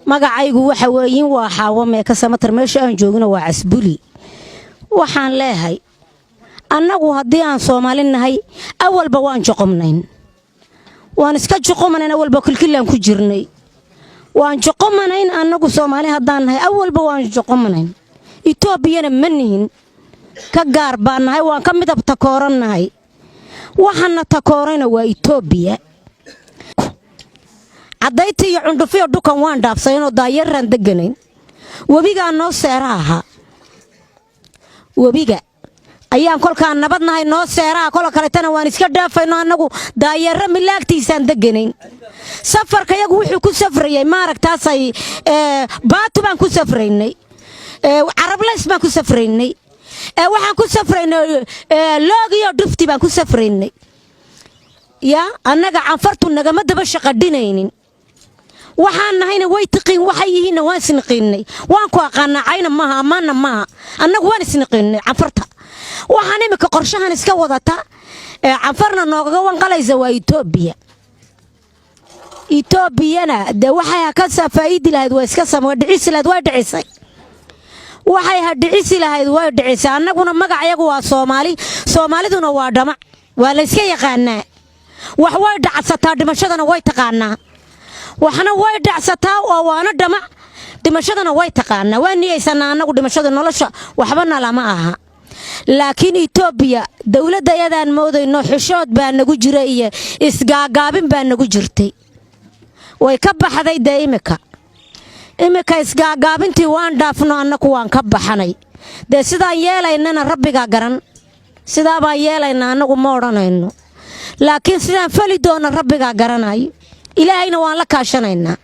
magacaygu waxa weeyin waa xaawo meeka samatar meesha aan joogno waa casbuli waxaan leeyahay annagu haddii aan Soomaali nahay awalba waan joqomnayn waan iska joqomanayn awalba kulkilaan ku jirnay waan joqomanayn annagu Soomaali haddaan nahay awalba waan joqomanayn Itoobiyana manihin ka gaar baan nahay waan ka midab takoorannahay waxana takoorayna waa Itoobiya cadayti iyo cundufiyo dukan waan dhaafsayno daayaran deganayn wabiga noo seeraha wabiga ayaan kolkaan nabadnahay noo seeraha kol kale tan waan iska dhaafayno anagu daayara milaagtiisaan deganayn safarka yagu wuxuu ku safrayay maaragtaasay baatu baan ku safraynay Arablays baan ku safraynay waxaan ku safraynay loogiyo dhufti baan ku safraynay ya annaga canfartu nagama daba shaqadinaynin waxaan nahayna way tiqiin waxay yihiin waan isniqiinay waan ku aqaanacayna maaha amaana maaha annagu waan isniqiinay canfarta waxaan imika qorshahan iska wadata canfarna noogaga wanqalaysa waa Itoobiyana de waxay ka safaaidi lahayd waa iska sameeyay dhicisi lahayd way dhicisay waxay hadhicisi lahayd way dhicisay annaguna magacayagu waa Soomaaliduna waa dhamac waa la iska yaqaanaa wax way dhacsataa dhimashadana way taqaanaa waxna way dhacsataa oo waana dhamac dhimashadana way taqaanaa waan niyeysanaa annagu dhimashada nolosha waxbana lama aha laakiin Itoobiya dawladayadaan moodayno xishood baa nagu jiray iyo isgaagaabin baa nagu jirtay way ka baxday imika isgaagaabintii waan dhaafno annagu waan ka baxanay sidaan yeelaynana rabbiga garan sidaa baan yeelaynaa annagu ma oranayno laakiin sidaan fali doona rabbiga garanayo ilaahayna waan la kaashanaynaa